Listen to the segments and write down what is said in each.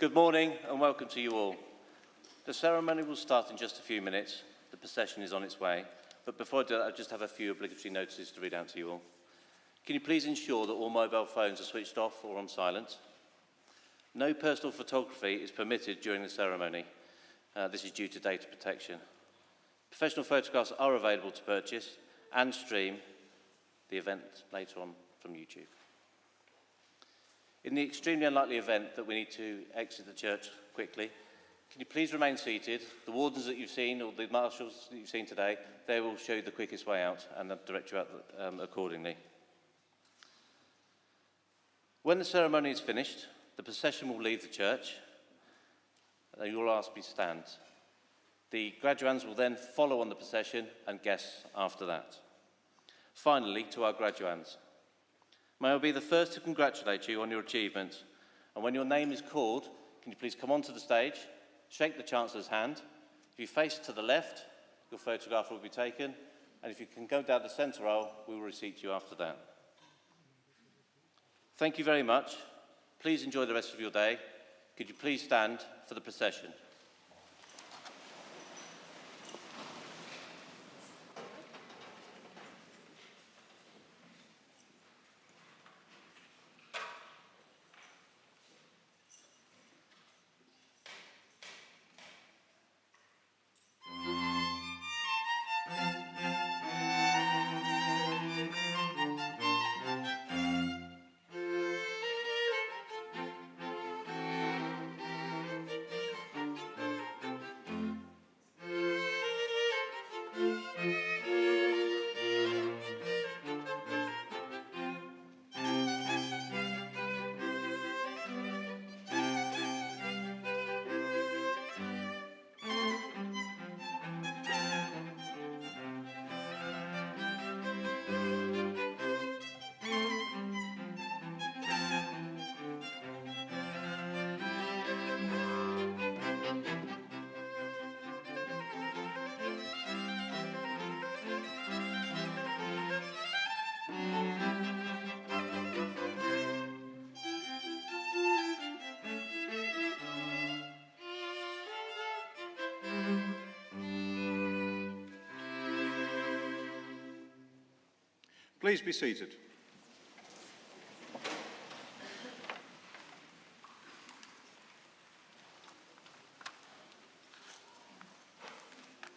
Good morning and welcome to you all. The ceremony will start in just a few minutes. The procession is on its way. But before I do that, I just have a few obligatory notices to read out to you all. Can you please ensure that all mobile phones are switched off or on silent? No personal photography is permitted during the ceremony. This is due to data protection. Professional photographs are available to purchase and stream the event later on from YouTube. In the extremely unlikely event that we need to exit the church quickly, can you please remain seated? The wardens that you've seen, or the marshals that you've seen today, they will show you the quickest way out and they'll direct you out accordingly. When the ceremony is finished, the procession will leave the church. You will ask me to stand. The graduands will then follow on the procession and guests after that. Finally, to our graduands. May I be the first to congratulate you on your achievement. And when your name is called, can you please come onto the stage, shake the Chancellor's hand. If you face to the left, your photograph will be taken. And if you can go down the centre aisle, we will reseat you after that. Thank you very much. Please enjoy the rest of your day. Could you please stand for the procession? Please be seated.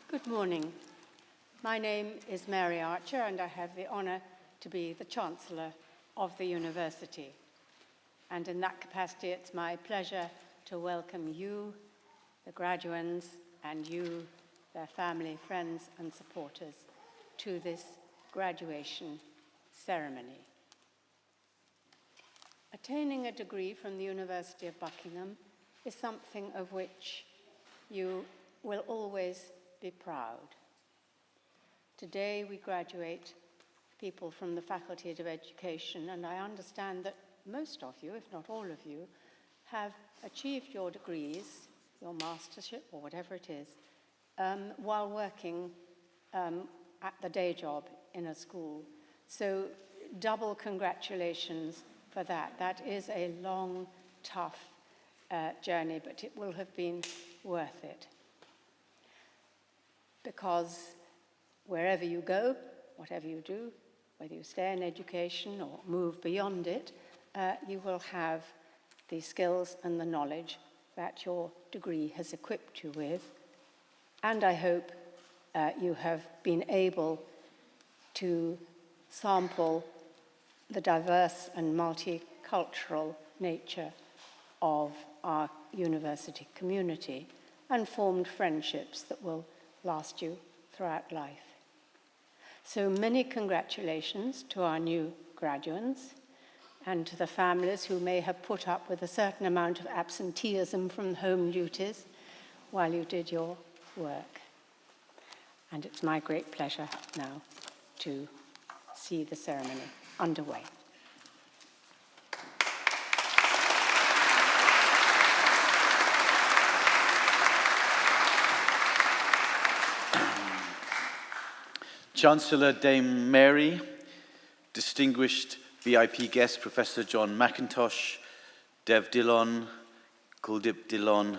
Good morning. My name is Mary Archer and I have the honour to be the Chancellor of the University. And in that capacity, it's my pleasure to welcome you, the graduands, and you, their family, friends and supporters, to this graduation ceremony. Attaining a degree from the University of Buckingham is something of which you will always be proud. Today we graduate people from the Faculty of Education, and I understand that most of you, if not all of you, have achieved your degrees, your mastership or whatever it is, while working at the day job in a school. So double congratulations for that. That is a long, tough journey, but it will have been worth it. Because wherever you go, whatever you do, whether you stay in education or move beyond it, you will have the skills and the knowledge that your degree has equipped you with. And I hope you have been able to sample the diverse and multicultural nature of our university community and formed friendships that will last you throughout life. So many congratulations to our new graduates and to the families who may have put up with a certain amount of absenteeism from home duties while you did your work. And it's my great pleasure now to see the ceremony underway. Chancellor Dame Mary, distinguished VIP guest Professor John McIntosh, Dev Dillon, Kuldip Dillon,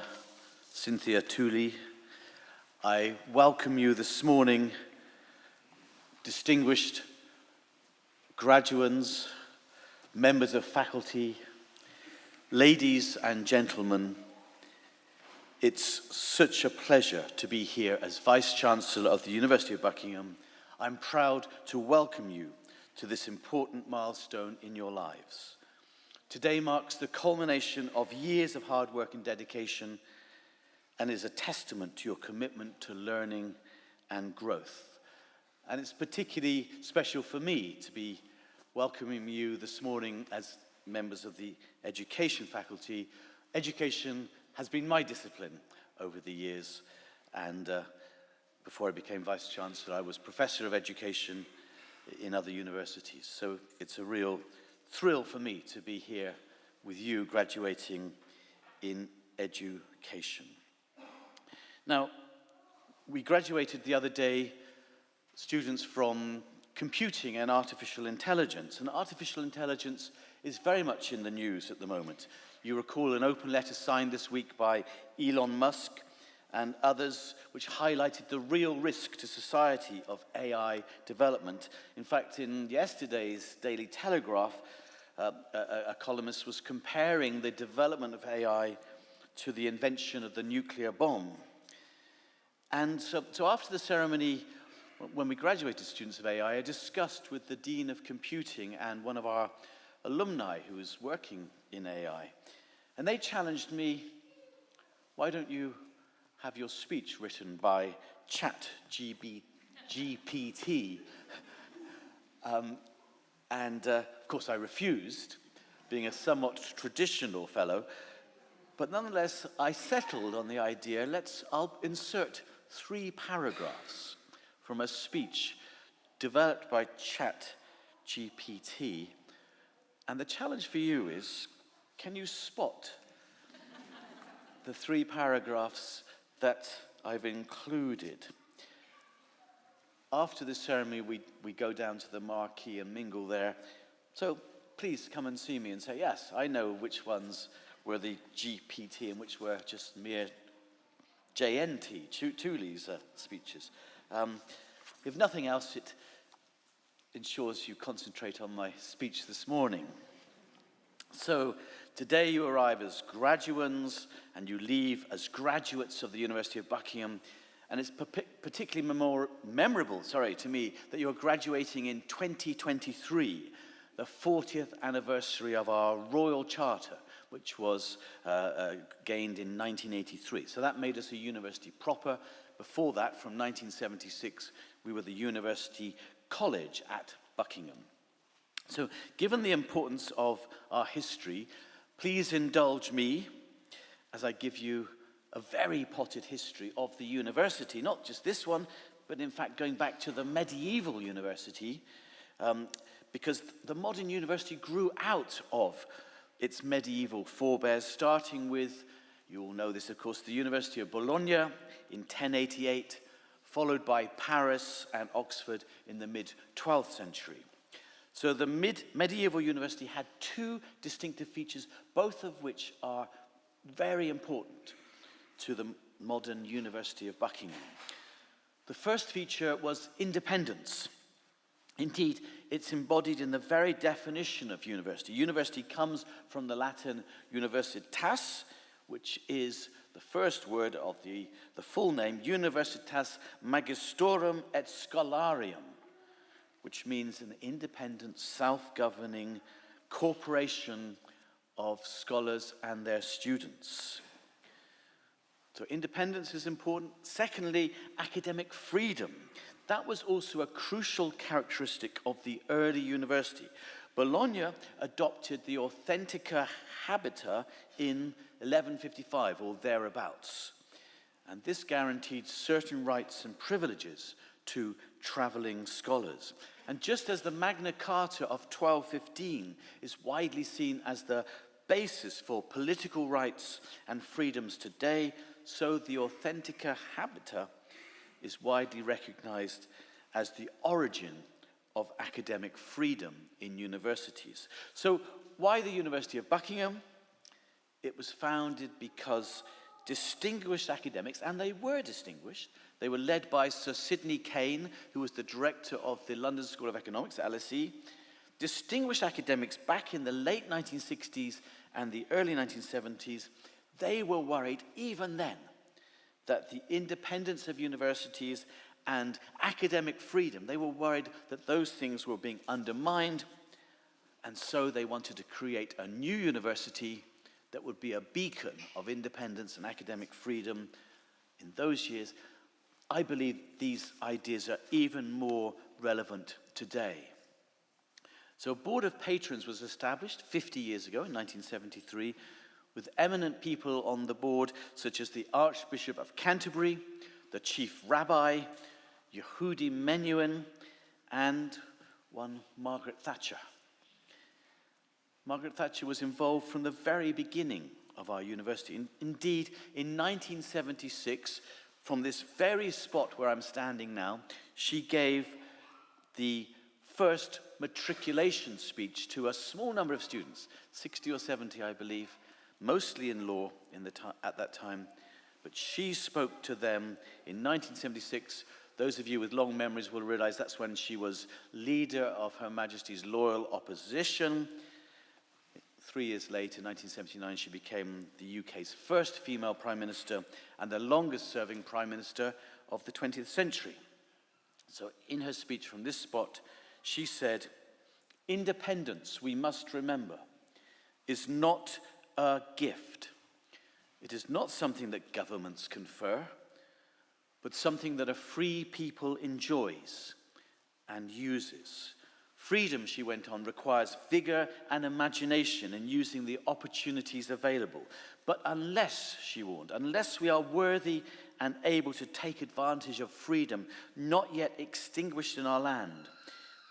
Cynthia Tooley, I welcome you this morning, distinguished graduates, members of faculty, ladies and gentlemen. It's such a pleasure to be here as Vice-Chancellor of the University of Buckingham. I'm proud to welcome you to this important milestone in your lives. Today marks the culmination of years of hard work and dedication and is a testament to your commitment to learning and growth. And it's particularly special for me to be welcoming you this morning as members of the education faculty. Education has been my discipline over the years, and before I became Vice-Chancellor, I was Professor of Education in other universities. So it's a real thrill for me to be here with you graduating in education. Now, we graduated the other day students from computing and artificial intelligence. And artificial intelligence is very much in the news at the moment. You recall an open letter signed this week by Elon Musk and others, which highlighted the real risk to society of AI development. In fact, in yesterday's Daily Telegraph, a columnist was comparing the development of AI to the invention of the nuclear bomb. And so after the ceremony, when we graduated students of AI, I discussed with the Dean of Computing and one of our alumni who was working in AI. And they challenged me, why don't you have your speech written by GPT? Of course, I refused, being a somewhat traditional fellow. But nonetheless, I settled on the idea, I'll insert 3 paragraphs from a speech developed by GPT. And the challenge for you is, can you spot the 3 paragraphs that I've included? After the ceremony, we go down to the marquee and mingle there. So please come and see me and say, yes, I know which ones were the GPT and which were just mere JNT, Tooley's speeches. If nothing else, it ensures you concentrate on my speech this morning. So today you arrive as graduands and you leave as graduates of the University of Buckingham. And it's particularly memorable to me that you're graduating in 2023, the 40th anniversary of our Royal Charter, which was gained in 1983. So that made us a university proper. Before that, from 1976, we were the University College at Buckingham. So given the importance of our history, please indulge me as I give you a very potted history of the university, not just this one, but in fact going back to the medieval university, because the modern university grew out of its medieval forebears, starting with You all know this, of course, the University of Bologna in 1088, followed by Paris and Oxford in the mid-12th century. So the medieval university had two distinctive features, both of which are very important to the modern University of Buckingham. The first feature was independence. Indeed, it's embodied in the very definition of university. University comes from the Latin universitas, which is the first word of the full name, Universitas Magistrorum et Scholarium, which means an independent, self-governing corporation of scholars and their students. So independence is important. Secondly, academic freedom. That was also a crucial characteristic of the early university. Bologna adopted the Authentica Habita in 1155 or thereabouts. And this guaranteed certain rights and privileges to traveling scholars. And just as the Magna Carta of 1215 is widely seen as the basis for political rights and freedoms today, so the Authentica Habita is widely recognized as the origin of academic freedom in universities. So why the University of Buckingham? It was founded because distinguished academics, and they were distinguished, they were led by Sir Sidney Kane, who was the director of the London School of Economics, LSE. Distinguished academics back in the late 1960s and the early 1970s, they were worried even then that the independence of universities and academic freedom, they were worried that those things were being undermined, and so they wanted to create a new university that would be a beacon of independence and academic freedom in those years. I believe these ideas are even more relevant today. So a board of patrons was established 50 years ago in 1973 with eminent people on the board such as the Archbishop of Canterbury, the Chief Rabbi, Yehudi Menuhin, and one Margaret Thatcher. Margaret Thatcher was involved from the very beginning of our university. Indeed, in 1976, from this very spot where I'm standing now, she gave the first matriculation speech to a small number of students, 60 or 70, I believe, mostly in law at that time. But she spoke to them in 1976. Those of you with long memories will realize that's when she was leader of Her Majesty's Loyal Opposition. 3 years later, 1979, she became the UK's first female Prime Minister and the longest-serving Prime Minister of the 20th century. So in her speech from this spot, she said, "Independence, we must remember, is not a gift. It is not something that governments confer, but something that a free people enjoys and uses. Freedom," she went on, "requires vigor and imagination in using the opportunities available. But unless," she warned, "unless we are worthy and able to take advantage of freedom not yet extinguished in our land,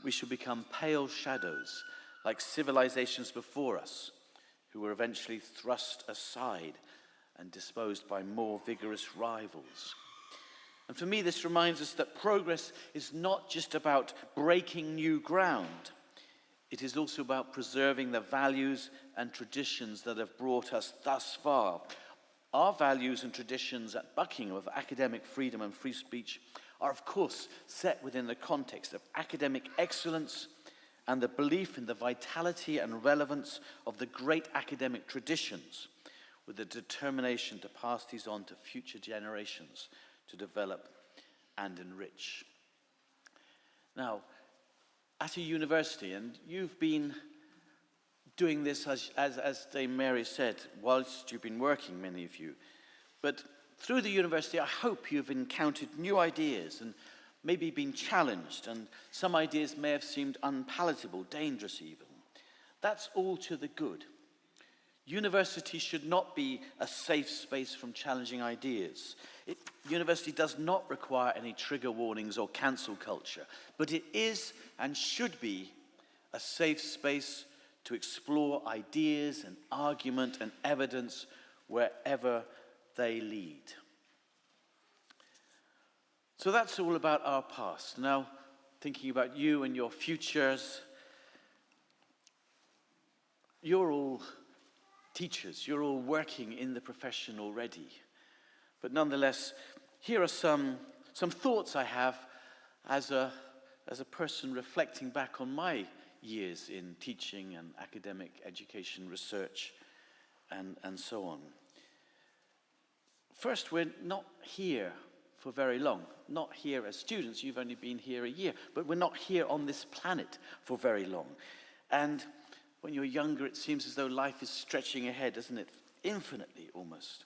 we shall become pale shadows like civilizations before us, who were eventually thrust aside and disposed by more vigorous rivals." And for me, this reminds us that progress is not just about breaking new ground. It is also about preserving the values and traditions that have brought us thus far. Our values and traditions at Buckingham of academic freedom and free speech are, of course, set within the context of academic excellence and the belief in the vitality and relevance of the great academic traditions, with the determination to pass these on to future generations to develop and enrich. Now, at a university, and you've been doing this, as Dame Mary said, whilst you've been working, many of you, but through the university, I hope you've encountered new ideas and maybe been challenged, and some ideas may have seemed unpalatable, dangerous even. That's all to the good. University should not be a safe space from challenging ideas. University does not require any trigger warnings or cancel culture, but it is and should be a safe space to explore ideas and argument and evidence wherever they lead. So that's all about our past. Now, thinking about you and your futures, you're all teachers, you're all working in the profession already. But nonetheless, here are some thoughts I have as a person reflecting back on my years in teaching and academic education, research, and so on. First, we're not here for very long. Not here as students, you've only been here a year, but we're not here on this planet for very long. And when you're younger, it seems as though life is stretching ahead, doesn't it? Infinitely, almost.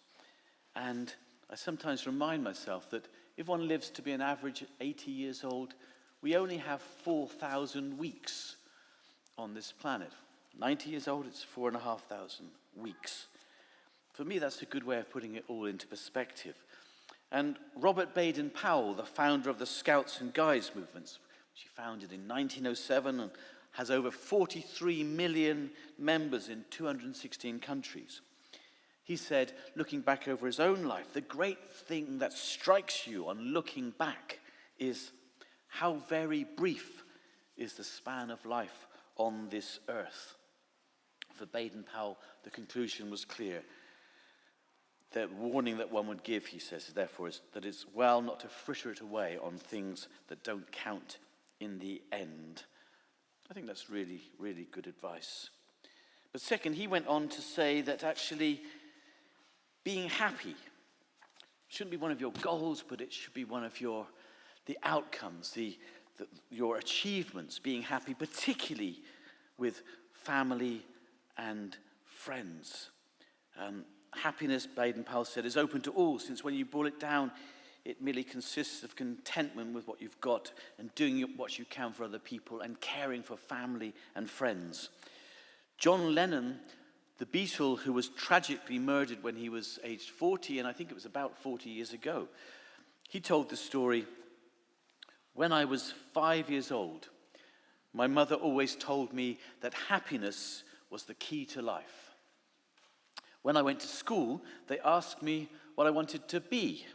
And I sometimes remind myself that if one lives to be an average 80 years old, we only have 4,000 weeks on this planet. 90 years old, it's 4,500 weeks. For me, that's a good way of putting it all into perspective. And Robert Baden-Powell, the founder of the Scouts and Guides movements, which he founded in 1907 and has over 43 million members in 216 countries. He said, looking back over his own life, the great thing that strikes you on looking back is how very brief is the span of life on this earth. For Baden-Powell, the conclusion was clear. The warning that one would give, he says, therefore, is that it's well not to fritter it away on things that don't count in the end. I think that's really, really good advice. But second, he went on to say that actually being happy shouldn't be one of your goals, but it should be one of the outcomes, your achievements, being happy, particularly with family and friends. Happiness, Baden-Powell said, is open to all, since when you boil it down, it merely consists of contentment with what you've got and doing what you can for other people and caring for family and friends. John Lennon, the Beatle who was tragically murdered when he was aged 40, and I think it was about 40 years ago, he told the story, when I was 5 years old, my mother always told me that happiness was the key to life. When I went to school, they asked me what I wanted to be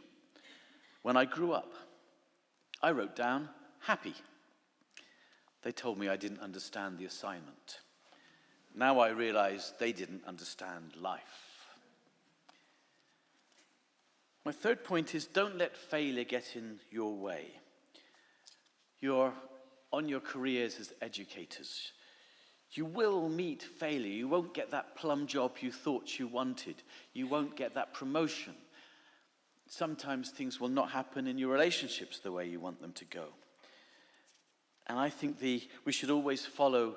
when I grew up. I wrote down happy. They told me I didn't understand the assignment. Now I realize they didn't understand life. My third point is don't let failure get in your way. You're on your careers as educators. You will meet failure. You won't get that plum job you thought you wanted. You won't get that promotion. Sometimes things will not happen in your relationships the way you want them to go. And I think we should always follow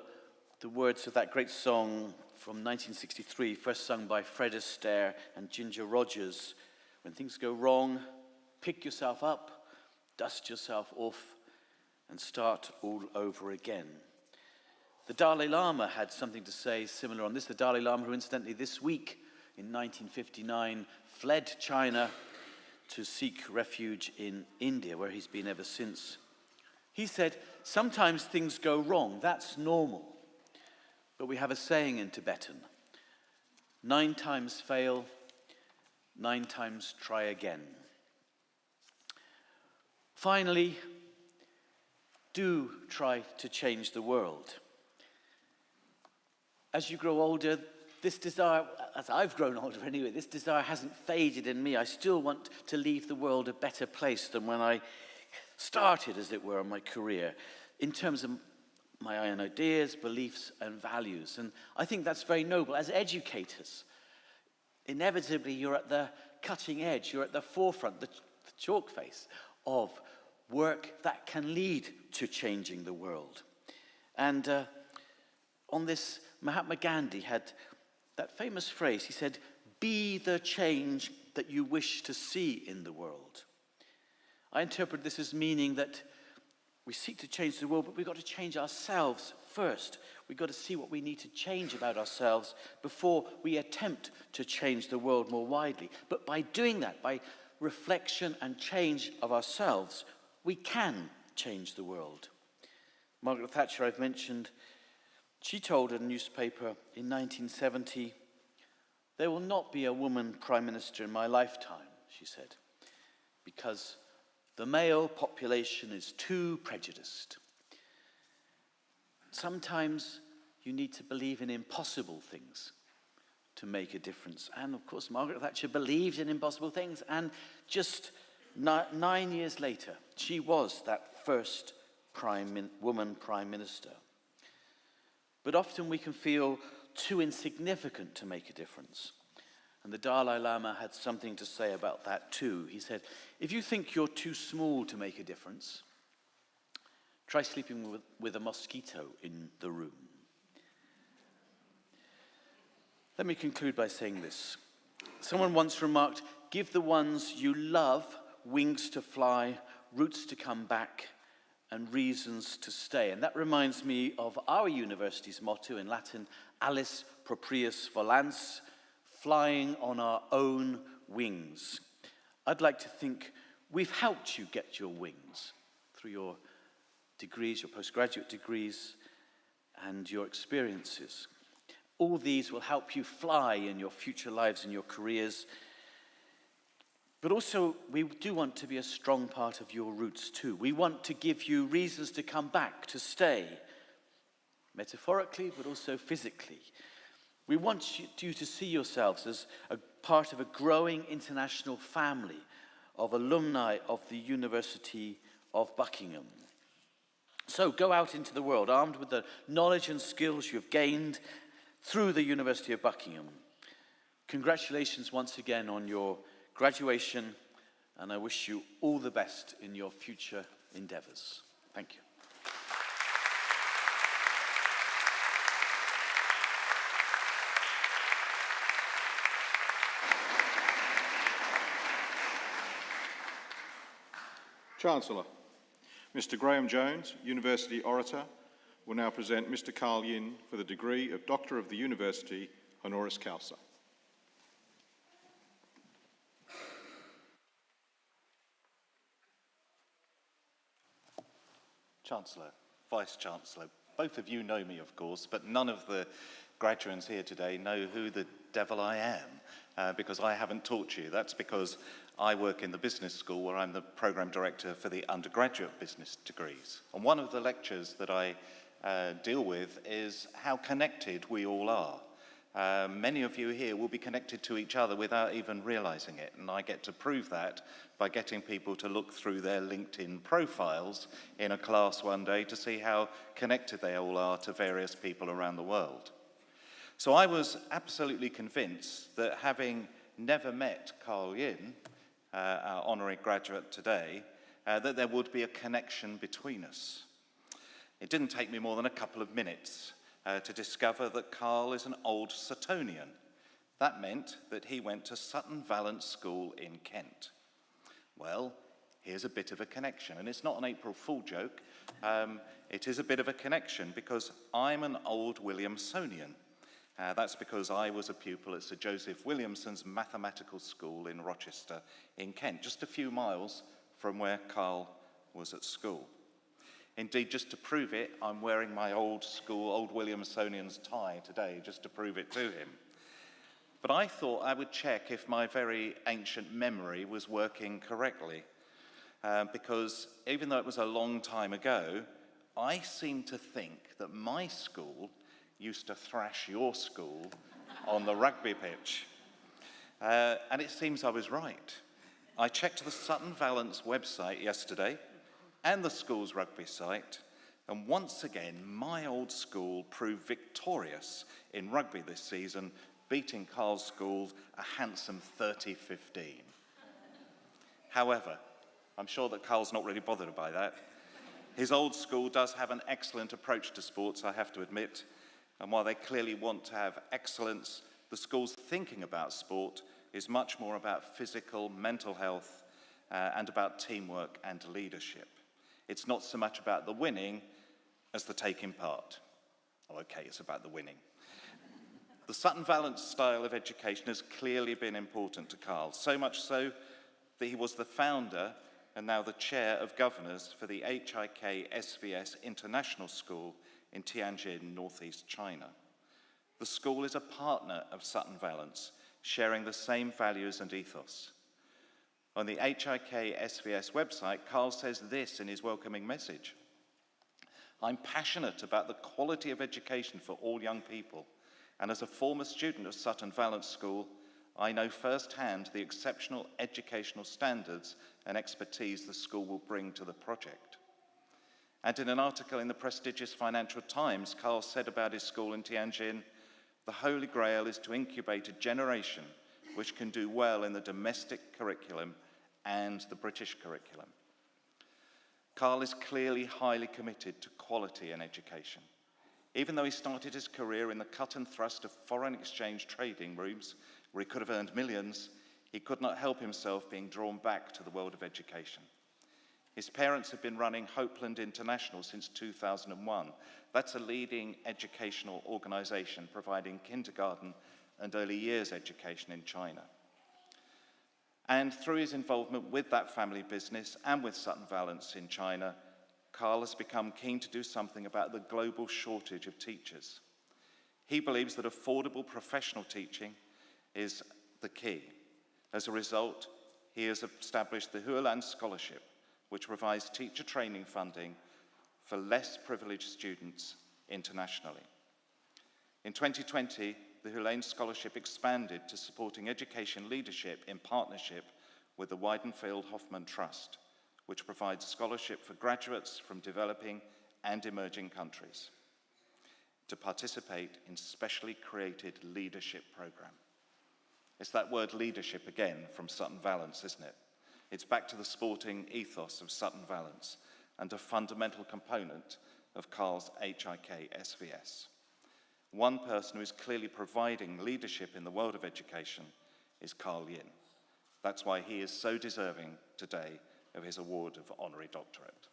the words of that great song from 1963, first sung by Fred Astaire and Ginger Rogers. When things go wrong, pick yourself up, dust yourself off, and start all over again. The Dalai Lama had something to say similar on this. The Dalai Lama, who incidentally this week in 1959 fled China to seek refuge in India, where he's been ever since. He said, sometimes things go wrong, that's normal. But we have a saying in Tibetan, 9 times fail, 9 times try again. Finally, do try to change the world. As you grow older, this desire, as I've grown older anyway, this desire hasn't faded in me. I still want to leave the world a better place than when I started, as it were, my career, in terms of my own ideas, beliefs, and values. And I think that's very noble. As educators, inevitably you're at the cutting edge, you're at the forefront, the chalk face of work that can lead to changing the world. And on this, Mahatma Gandhi had that famous phrase. He said, be the change that you wish to see in the world. I interpret this as meaning that we seek to change the world, but we've got to change ourselves first. We've got to see what we need to change about ourselves before we attempt to change the world more widely. But by doing that, by reflection and change of ourselves, we can change the world. Margaret Thatcher, I've mentioned, she told a newspaper in 1970, There will not be a woman Prime Minister in my lifetime, she said, because the male population is too prejudiced. Sometimes you need to believe in impossible things to make a difference. And of course, Margaret Thatcher believed in impossible things, and just 9 years later, she was that first woman Prime Minister. But often we can feel too insignificant to make a difference. And the Dalai Lama had something to say about that too. He said, if you think you're too small to make a difference, try sleeping with a mosquito in the room. Let me conclude by saying this. Someone once remarked, give the ones you love wings to fly, roots to come back, and reasons to stay. And that reminds me of our university's motto in Latin, Alice proprius volans, flying on our own wings. I'd like to think we've helped you get your wings through your degrees, your postgraduate degrees, and your experiences. All these will help you fly in your future lives and your careers. But also, we do want to be a strong part of your roots too. We want to give you reasons to come back, to stay, metaphorically, but also physically. We want you to see yourselves as a part of a growing international family of alumni of the University of Buckingham. So go out into the world armed with the knowledge and skills you've gained through the University of Buckingham. Congratulations once again on your graduation, and I wish you all the best in your future endeavours. Thank you. Chancellor, Mr. Graham Jones, University Orator, will now present Mr. Carl Yin for the degree of Doctor of the University, honoris causa. Chancellor, Vice-Chancellor, both of you know me, of course, but none of the graduates here today know who the devil I am, because I haven't taught you. That's because I work in the business school where I'm the programme director for the undergraduate business degrees. And one of the lectures that I deal with is how connected we all are. Many of you here will be connected to each other without even realising it, and I get to prove that by getting people to look through their LinkedIn profiles in a class one day to see how connected they all are to various people around the world. So I was absolutely convinced that, having never met Carl Yin, our honorary graduate today, that there would be a connection between us. It didn't take me more than a couple of minutes to discover that Carl is an old Suttonian. That meant that he went to Sutton Valence School in Kent. Well, here's a bit of a connection, and it's not an April Fool joke. It is a bit of a connection because I'm an old Williamsonian. That's because I was a pupil at Sir Joseph Williamson's Mathematical School in Rochester in Kent, just a few miles from where Carl was at school. Indeed, just to prove it, I'm wearing my old Williamsonian's tie today, just to prove it to him. But I thought I would check if my very ancient memory was working correctly, because even though it was a long time ago, I seem to think that my school used to thrash your school on the rugby pitch. And it seems I was right. I checked the Sutton Valence website yesterday, and the school's rugby site, and once again, my old school proved victorious in rugby this season, beating Carl's school a handsome 30-15. However, I'm sure that Carl's not really bothered by that. His old school does have an excellent approach to sports, I have to admit, and while they clearly want to have excellence, the school's thinking about sport is much more about physical, mental health, and about teamwork and leadership. It's not so much about the winning as the taking part. Oh, okay, it's about the winning. The Sutton Valence style of education has clearly been important to Carl, so much so that he was the founder and now the chair of governors for the HIK SVS International School in Tianjin, northeast China. The school is a partner of Sutton Valence, sharing the same values and ethos. On the HIK SVS website, Carl says this in his welcoming message: "I'm passionate about the quality of education for all young people, and as a former student of Sutton Valence School, I know firsthand the exceptional educational standards and expertise the school will bring to the project." And in an article in the prestigious Financial Times, Carl said about his school in Tianjin, "The Holy Grail is to incubate a generation which can do well in the domestic curriculum and the British curriculum." Carl is clearly highly committed to quality in education. Even though he started his career in the cut and thrust of foreign exchange trading rooms, where he could have earned millions, he could not help himself being drawn back to the world of education. His parents have been running Hopeland International since 2001. That's a leading educational organization providing kindergarten and early years education in China. And through his involvement with that family business and with Sutton Valence in China, Carl has become keen to do something about the global shortage of teachers. He believes that affordable professional teaching is the key. As a result, he has established the Hualan Scholarship, which provides teacher training funding for less privileged students internationally. In 2020, the Hualan Scholarship expanded to supporting education leadership in partnership with the Weidenfeld Hoffman Trust, which provides scholarship for graduates from developing and emerging countries to participate in specially created leadership program. It's that word leadership again from Sutton Valence, isn't it? It's back to the sporting ethos of Sutton Valence and a fundamental component of Carl's HIK SVS. One person who is clearly providing leadership in the world of education is Carl Yin. That's why he is so deserving today of his award of honorary doctorate.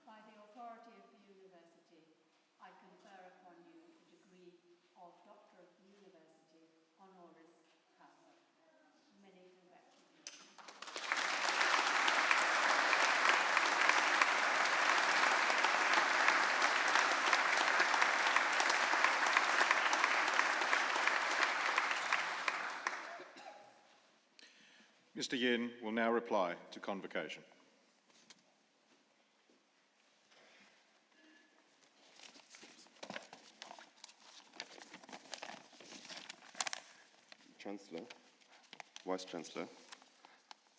By the authority of the University, I confer upon you the degree of Doctor of the University, Honoris Causa. Many congratulations. Mr. Yin will now reply to convocation. Chancellor, Vice-Chancellor,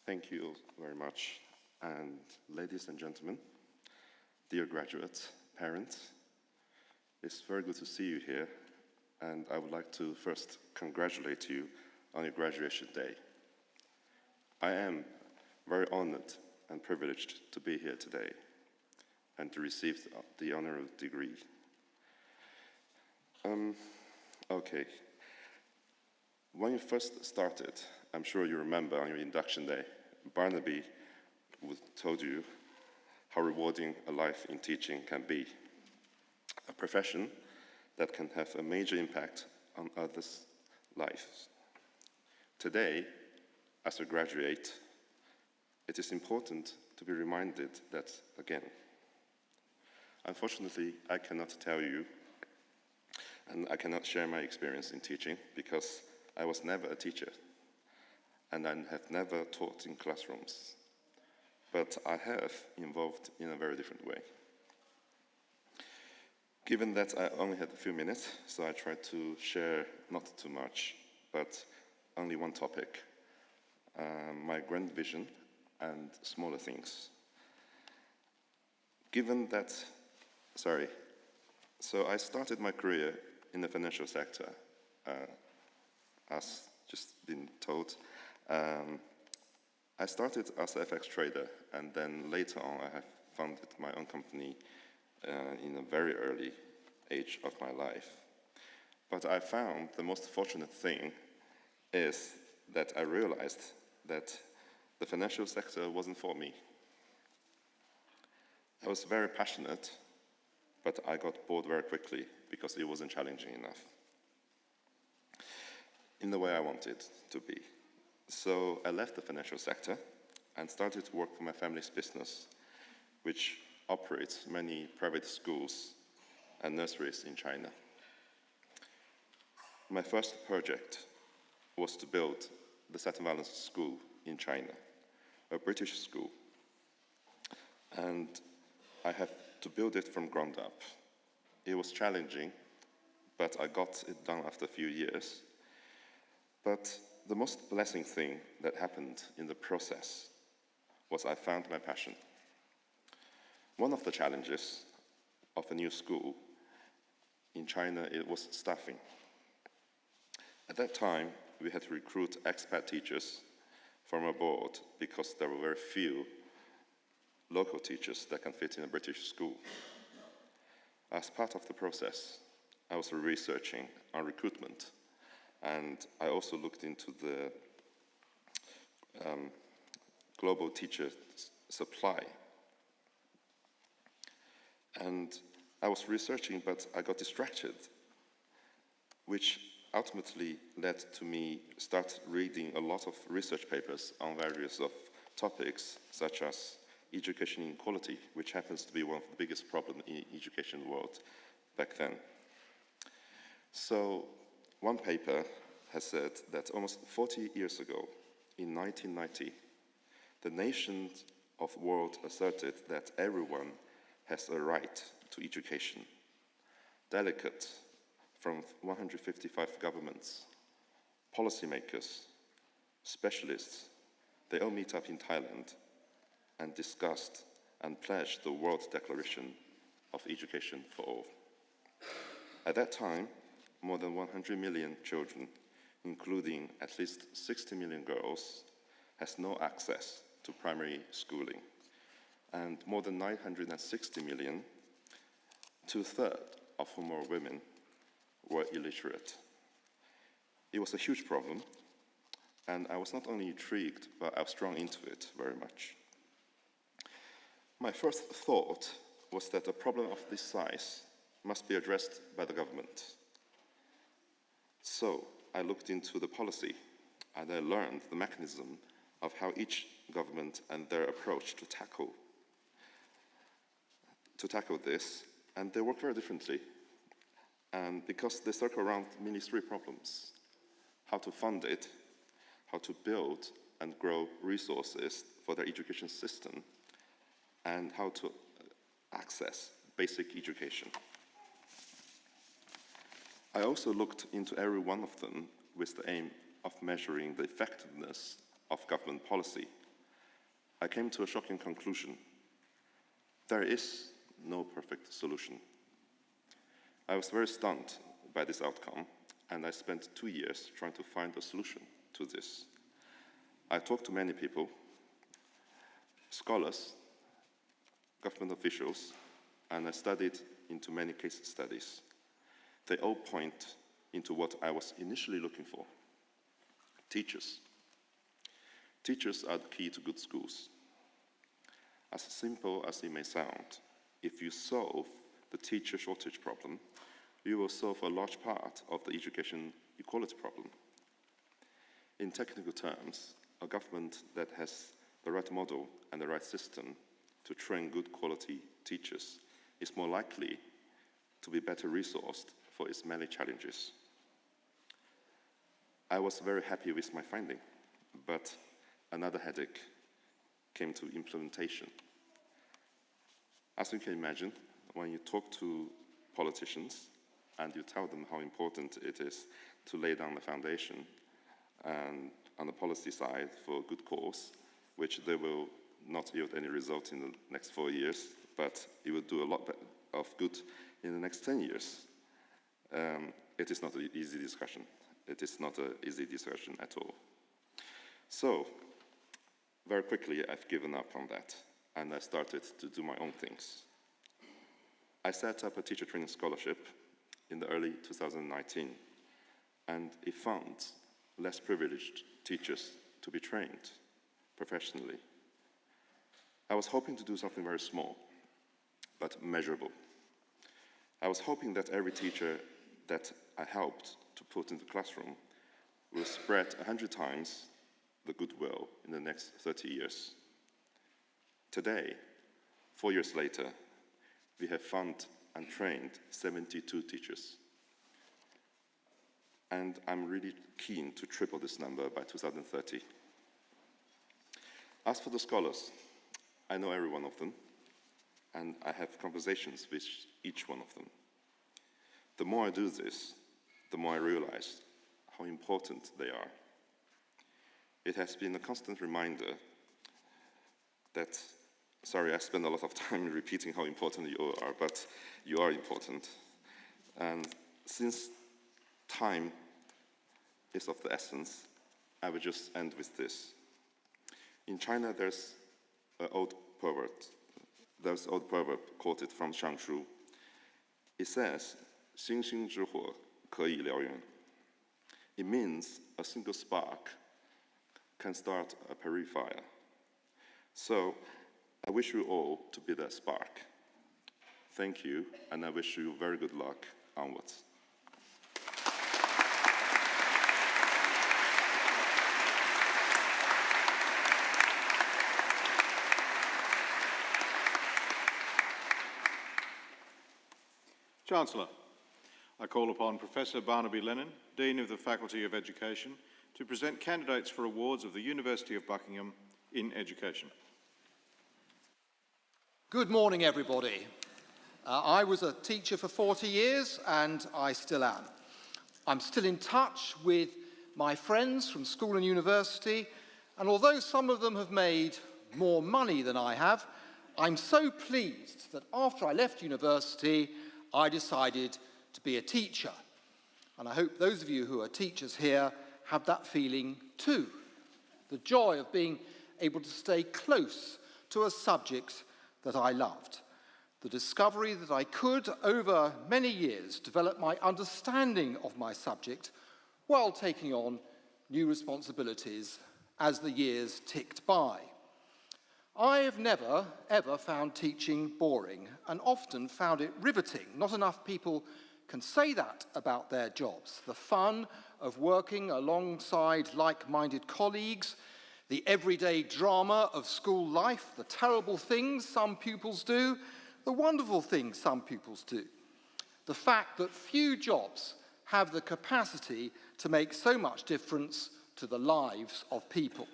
thank you very much. And ladies and gentlemen, dear graduates, parents, it's very good to see you here. And I would like to first congratulate you on your graduation day. I am very honored and privileged to be here today and to receive the honorary degree. Okay. When you first started, I'm sure you remember on your induction day, Barnaby told you how rewarding a life in teaching can be. A profession that can have a major impact on others' lives. Today, as we graduate, it is important to be reminded that again. Unfortunately, I cannot tell you, and I cannot share my experience in teaching because I was never a teacher, and I have never taught in classrooms, but I have involved in a very different way. Given that I only had a few minutes, so I tried to share not too much, but only one topic, my grand vision and smaller things. So I started my career in the financial sector, as just been told. I started as an FX trader, and then later on I have founded my own company in a very early age of my life. But I found the most fortunate thing is that I realized that the financial sector wasn't for me. I was very passionate, but I got bored very quickly because it wasn't challenging enough. in the way I wanted to be. So I left the financial sector and started to work for my family's business, which operates many private schools and nurseries in China. My first project was to build the St. Valens School in China, a British school. And I had to build it from ground up. It was challenging, but I got it done after a few years. But the most blessing thing that happened in the process was I found my passion. One of the challenges of a new school in China, it was staffing. At that time, we had to recruit expat teachers from abroad because there were very few local teachers that can fit in a British school. As part of the process, I was researching on recruitment, and I also looked into the global teacher supply. And I was researching, but I got distracted, which ultimately led to me start reading a lot of research papers on various of topics, such as education inequality, which happens to be one of the biggest problems in education world back then. So one paper has said that almost 40 years ago, in 1990, the nations of the world asserted that everyone has a right to education. Delegates from 155 governments, policymakers, specialists, they all meet up in Thailand and discussed and pledged the World Declaration of Education for All. At that time, more than 100 million children, including at least 60 million girls, has no access to primary schooling. And more than 960 million, 2/3 of whom are women, were illiterate. It was a huge problem, and I was not only intrigued, but I was drawn into it very much. My first thought was that a problem of this size must be addressed by the government. So I looked into the policy, and I learned the mechanism of how each government and their approach to tackle this, and they work very differently. And because they circle around mainly three problems: how to fund it, how to build and grow resources for their education system, and how to access basic education. I also looked into every one of them with the aim of measuring the effectiveness of government policy. I came to a shocking conclusion. There is no perfect solution. I was very stunned by this outcome, and I spent 2 years trying to find a solution to this. I talked to many people, scholars, government officials, and I studied into many case studies. They all point into what I was initially looking for: teachers. Teachers are the key to good schools. As simple as it may sound, if you solve the teacher shortage problem, you will solve a large part of the education equality problem. In technical terms, a government that has the right model and the right system to train good quality teachers is more likely to be better resourced for its many challenges. I was very happy with my finding, but another headache came to implementation. As you can imagine, when you talk to politicians and you tell them how important it is to lay down the foundation and on the policy side for a good cause, which they will not yield any result in the next 4 years, but it will do a lot of good in the next 10 years. It is not an easy discussion. It is not an easy discussion at all. So, very quickly, I've given up on that, and I started to do my own things. I set up a teacher training scholarship in the early 2019, and it funds less privileged teachers to be trained professionally. I was hoping to do something very small, but measurable. I was hoping that every teacher that I helped to put in the classroom will spread 100 times the goodwill in the next 30 years. Today, 4 years later, we have funded and trained 72 teachers. And I'm really keen to triple this number by 2030. As for the scholars, I know every one of them, and I have conversations with each one of them. The more I do this, the more I realize how important they are. It has been a constant reminder that, sorry, I spend a lot of time repeating how important you all are, but you are important. And since time is of the essence, I will just end with this. In China, there's an old proverb quoted from Shangshu. It says, 星星之火可以燎原. It means a single spark can start a prairie fire. So I wish you all to be that spark. Thank you, and I wish you very good luck onwards. Chancellor, I call upon Professor Barnaby Lennon, Dean of the Faculty of Education, to present candidates for awards of the University of Buckingham in education. Good morning, everybody. I was a teacher for 40 years, and I still am. I'm still in touch with my friends from school and university, and although some of them have made more money than I have, I'm so pleased that after I left university, I decided to be a teacher. And I hope those of you who are teachers here have that feeling too. The joy of being able to stay close to a subject that I loved. The discovery that I could, over many years, develop my understanding of my subject while taking on new responsibilities as the years ticked by. I have never, ever found teaching boring, and often found it riveting. Not enough people can say that about their jobs. The fun of working alongside like-minded colleagues, the everyday drama of school life, the terrible things some pupils do, the wonderful things some pupils do. The fact that few jobs have the capacity to make so much difference to the lives of people.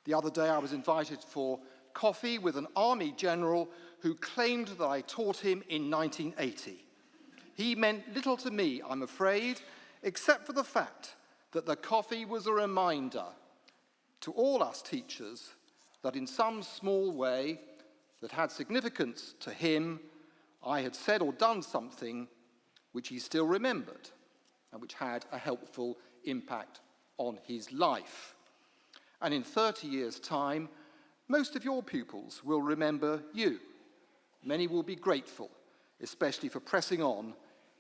The other day I was invited for coffee with an army general who claimed that I taught him in 1980. He meant little to me, I'm afraid, except for the fact that the coffee was a reminder to all us teachers that in some small way that had significance to him, I had said or done something which he still remembered and which had a helpful impact on his life. And in 30 years' time, most of your pupils will remember you. Many will be grateful, especially for pressing on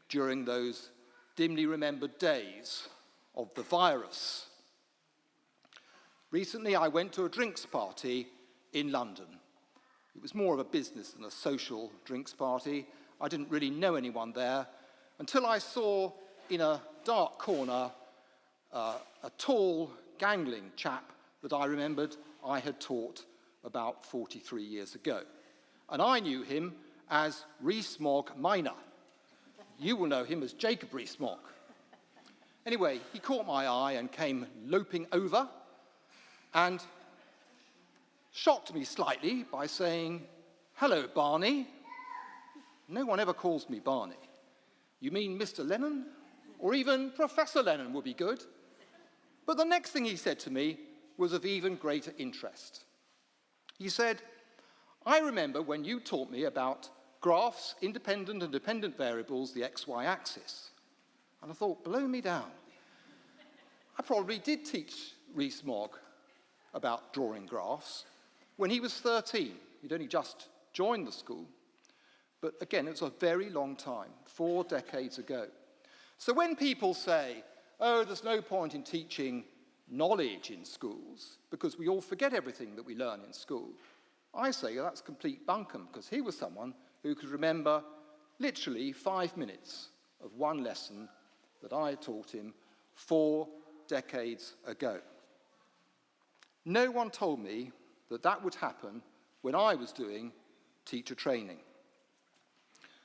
during those dimly remembered days of the virus. Recently, I went to a drinks party in London. It was more of a business than a social drinks party. I didn't really know anyone there until I saw in a dark corner a tall, gangling chap that I remembered I had taught about 43 years ago. And I knew him as Rees-Mogg Minor. You will know him as Jacob Rees-Mogg. Anyway, he caught my eye and came loping over and shocked me slightly by saying, "Hello, Barney." No one ever calls me Barney. You mean Mr. Lennon? Or even Professor Lennon would be good. But the next thing he said to me was of even greater interest. He said, "I remember when you taught me about graphs, independent and dependent variables, the XY axis." And I thought, blow me down. I probably did teach Rees-Mogg about drawing graphs when he was 13. He'd only just joined the school. But again, it was a very long time, 4 decades ago. So when people say, oh, there's no point in teaching knowledge in schools because we all forget everything that we learn in school, I say that's complete bunkum, because he was someone who could remember literally 5 minutes of one lesson that I had taught him 4 decades ago. No one told me that that would happen when I was doing teacher training.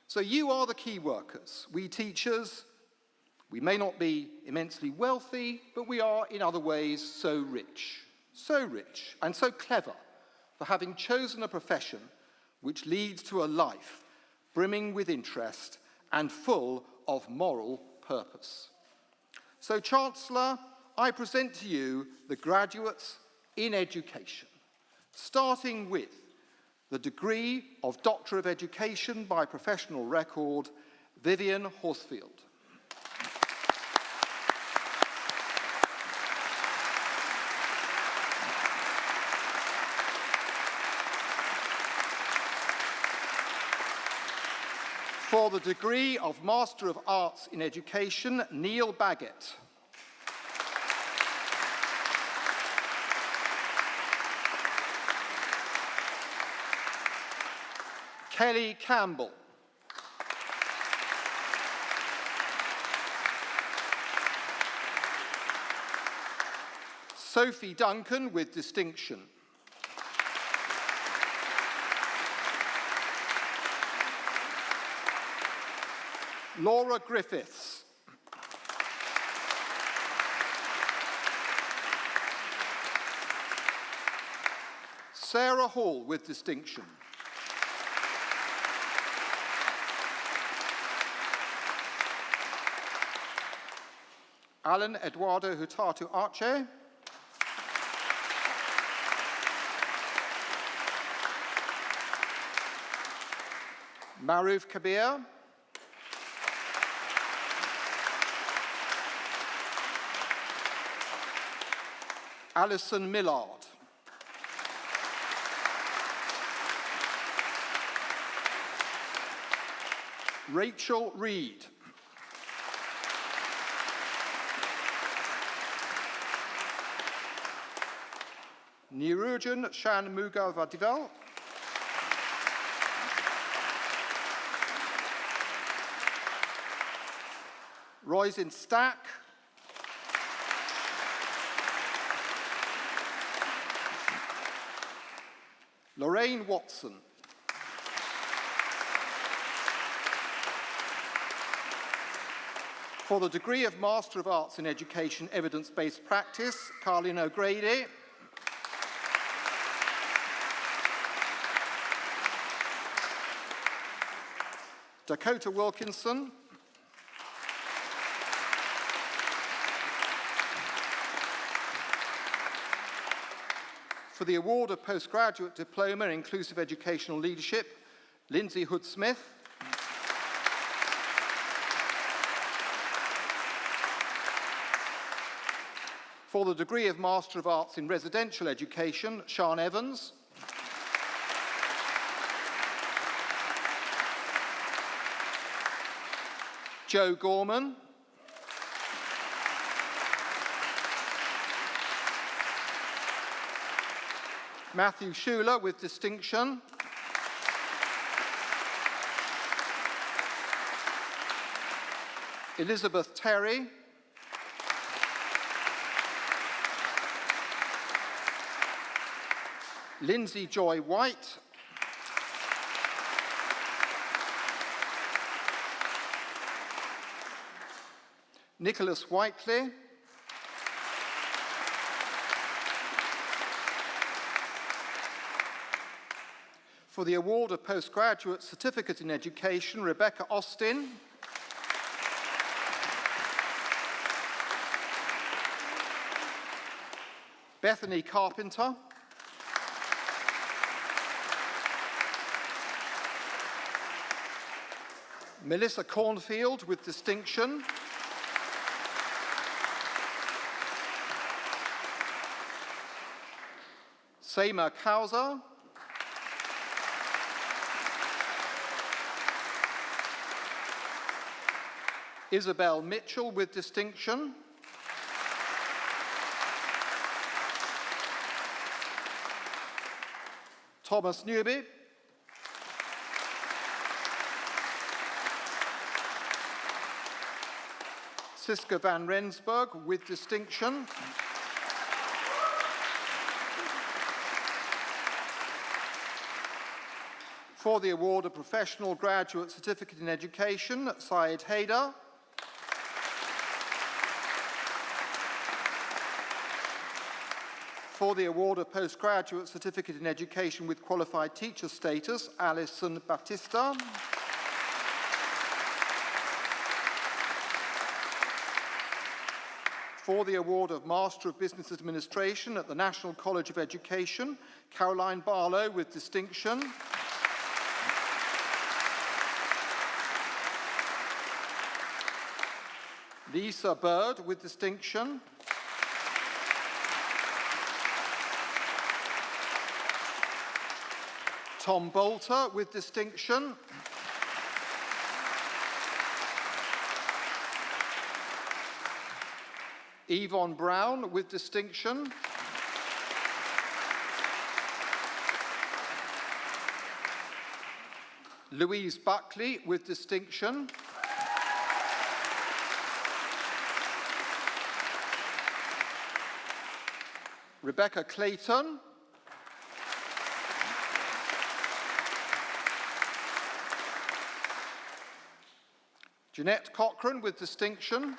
So you are the key workers. We teachers, we may not be immensely wealthy, but we are in other ways so rich and so clever for having chosen a profession which leads to a life brimming with interest and full of moral purpose. So, Chancellor, I present to you the graduates in education, starting with the degree of Doctor of Education by professional record, Vivian Horsfield. For the degree of Master of Arts in Education, Neil Baggett. Kelly Campbell. Sophie Duncan with distinction. Laura Griffiths. Sarah Hall with distinction. Alan Eduardo Hutatu Arce. Maruf Kabir. Alison Millard. Rachel Reed. Nirujan Shanmugavadivel. Roisin Stack. Lorraine Watson. For the degree of Master of Arts in Education, Evidence-Based Practice, Carlin O'Grady. Dakota Wilkinson. For the award of Postgraduate Diploma in Inclusive Educational Leadership, Lindsay Hood-Smith. For the degree of Master of Arts in Residential Education, Sian Evans. Joe Gorman. Matthew Schuler with distinction. Elizabeth Terry. Lindsay Joy White. Nicholas Whiteley. For the award of Postgraduate Certificate in Education, Rebecca Austin. Bethany Carpenter. Melissa Cornfield with distinction. Seema Kauser. Isabel Mitchell with distinction. Thomas Newby. Siska van Rensburg with distinction. For the award of Professional Graduate Certificate in Education, Syed Haider. For the award of Postgraduate Certificate in Education with Qualified Teacher Status, Alison Batista. For the award of Master of Business Administration at the National College of Education, Caroline Barlow with distinction. Lisa Bird with distinction. Tom Bolter with distinction. Yvonne Brown with distinction. Louise Buckley with distinction. Rebecca Clayton. Jeanette Cochrane with distinction.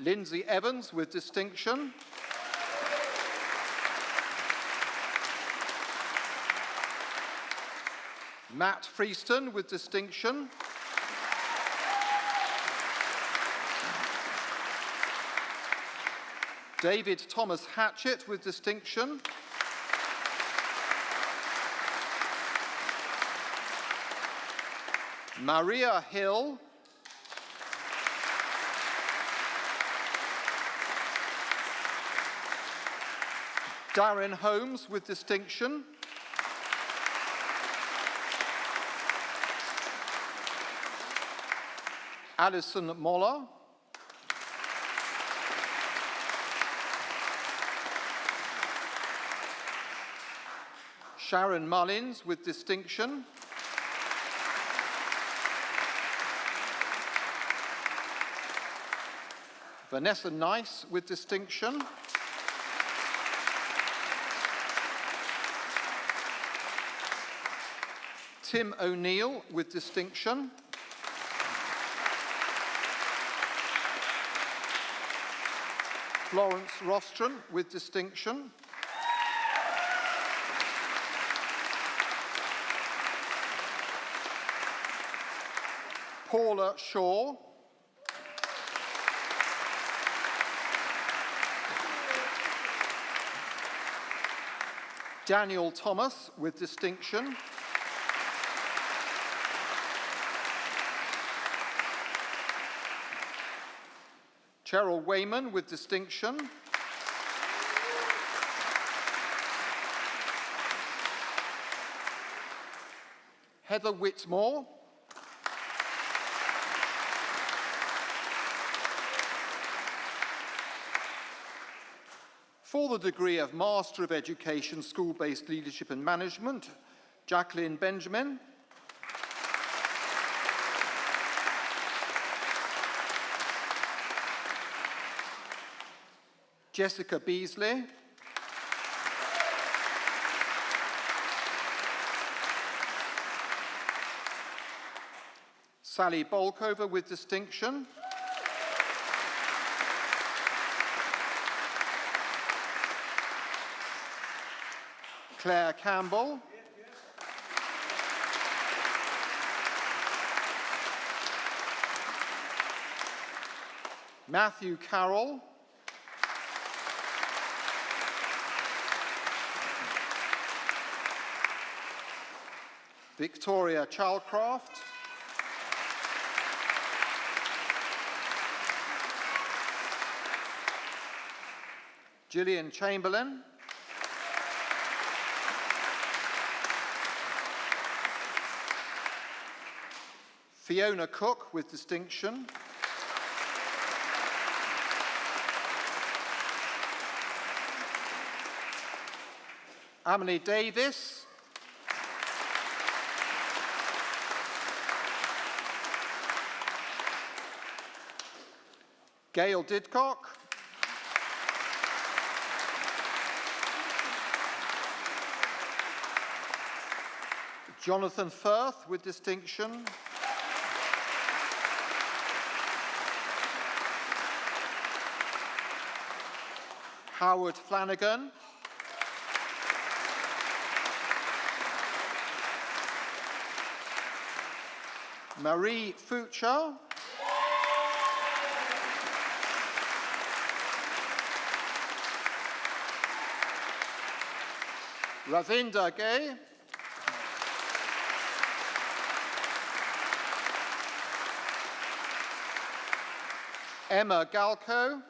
Lindsay Evans with distinction. Matt Freeston with distinction. David Thomas Hatchett with distinction. Maria Hill. Darren Holmes with distinction. Alison Moller. Sharon Mullins with distinction. Vanessa Nice with distinction. Tim O'Neill with distinction. Florence Rostron with distinction. Paula Shaw. Daniel Thomas with distinction. Cheryl Wayman with distinction. Heather Whitmore. For the degree of Master of Education, School-Based Leadership and Management, Jacqueline Benjamin. Jessica Beasley. Sally Bolkover with distinction. Claire Campbell. Matthew Carroll. Victoria Chalcraft. Gillian Chamberlain. Fiona Cook with distinction. Emily Davis. Gail Didcock. Jonathan Firth with distinction. Howard Flanagan. Marie Fucha. Ravinder Gay. Emma Galco.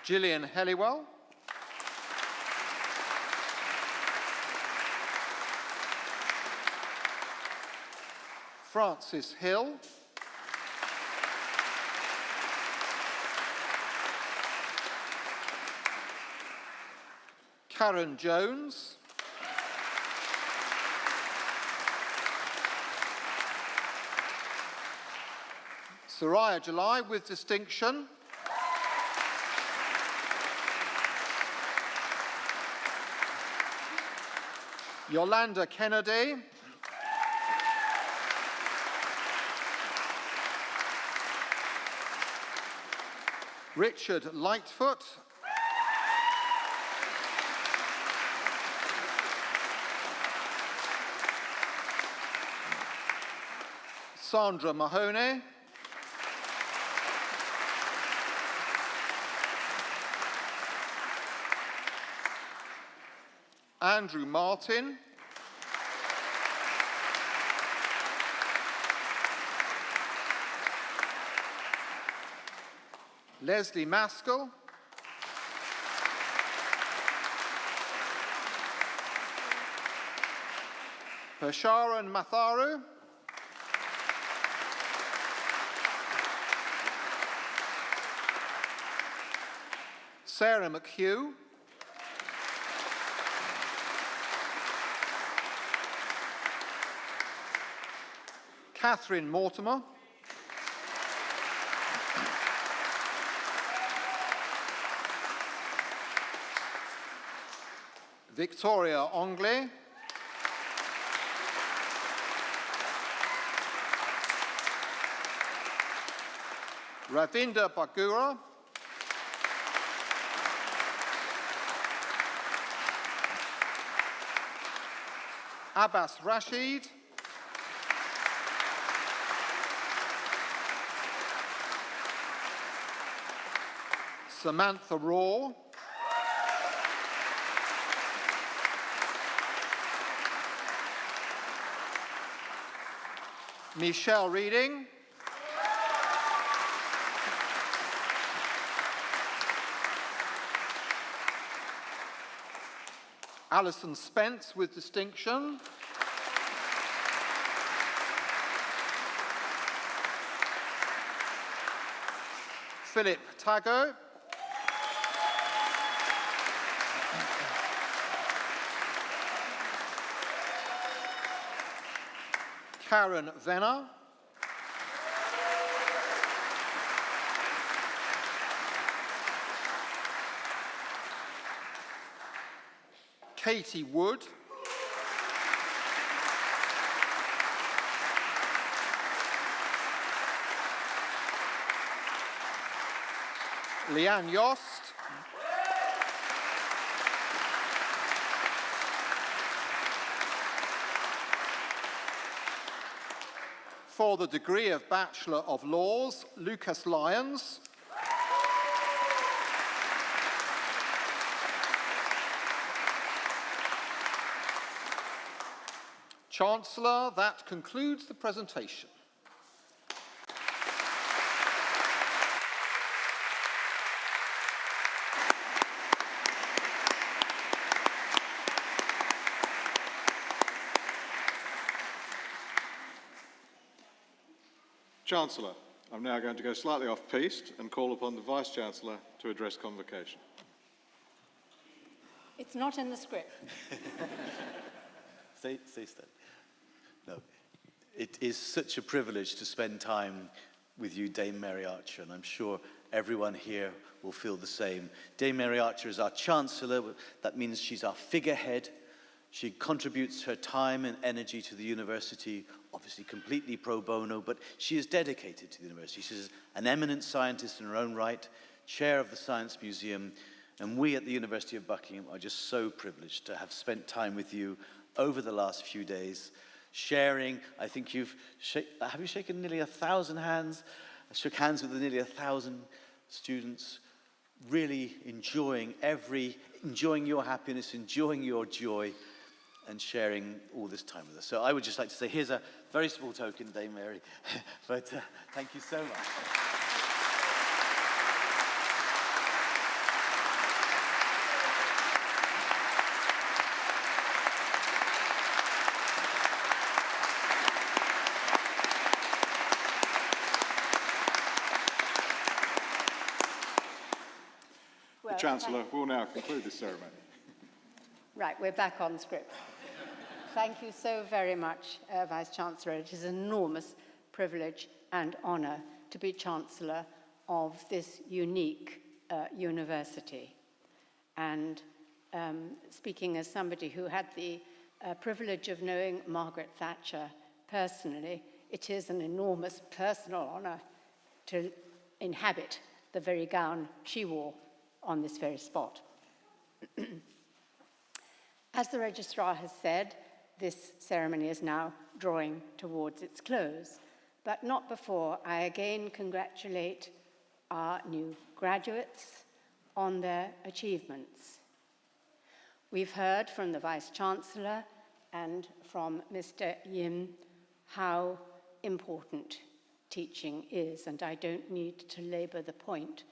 Gillian Helliwell. Francis Hill. Karen Jones. Soraya July with distinction. Yolanda Kennedy. Richard Lightfoot. Sandra Mahoney. Andrew Martin. Leslie Maskell. Persharan Matharu. Sarah McHugh. Catherine Mortimer. Victoria Ongley. Ravinder Bagura. Abbas Rashid. Samantha Raw. Michelle Reading. Alison Spence with distinction. Philip Tago. Karen Venner. Katie Wood. Leanne Yost. For the degree of Bachelor of Laws, Lucas Lyons. Chancellor, that concludes the presentation. Chancellor, I'm now going to go slightly off-piste and call upon the Vice-Chancellor to address convocation. It's not in the script. Stay still. It is such a privilege to spend time with you, Dame Mary Archer, and I'm sure everyone here will feel the same. Dame Mary Archer is our Chancellor. That means she's our figurehead. She contributes her time and energy to the university, obviously completely pro bono, but she is dedicated to the university. She's an eminent scientist in her own right, chair of the Science Museum, and we at the University of Buckingham are just so privileged to have spent time with you over the last few days, sharing. I think have you shaken nearly 1,000 hands? I shook hands with nearly 1,000 students, really enjoying your happiness, enjoying your joy, and sharing all this time with us. So I would just like to say, here's a very small token, Dame Mary, but thank you so much. The Chancellor will now conclude this ceremony. Right, we're back on script. Thank you so very much, Vice-Chancellor. It is an enormous privilege and honour to be Chancellor of this unique university. And speaking as somebody who had the privilege of knowing Margaret Thatcher personally, it is an enormous personal honour to inhabit the very gown she wore on this very spot. As the Registrar has said, this ceremony is now drawing towards its close, but not before I again congratulate our new graduates on their achievements. We've heard from the Vice-Chancellor and from Mr. Yim how important teaching is, and I don't need to labour the point.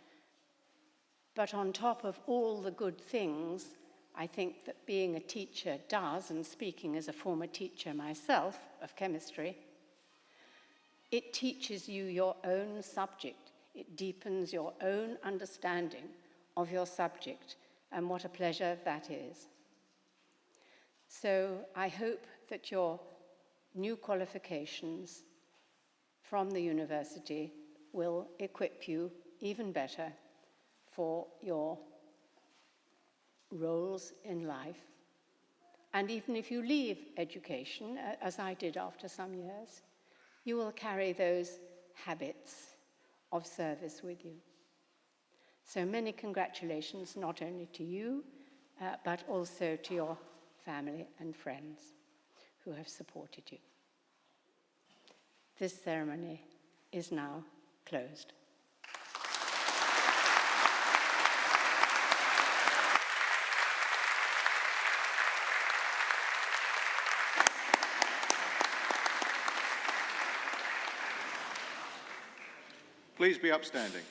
But on top of all the good things I think that being a teacher does, and speaking as a former teacher myself of chemistry, it teaches you your own subject. It deepens your own understanding of your subject, and what a pleasure that is. So I hope that your new qualifications from the university will equip you even better for your roles in life. And even if you leave education, as I did after some years, you will carry those habits of service with you. So many congratulations, not only to you, but also to your family and friends who have supported you. This ceremony is now closed. Please be upstanding.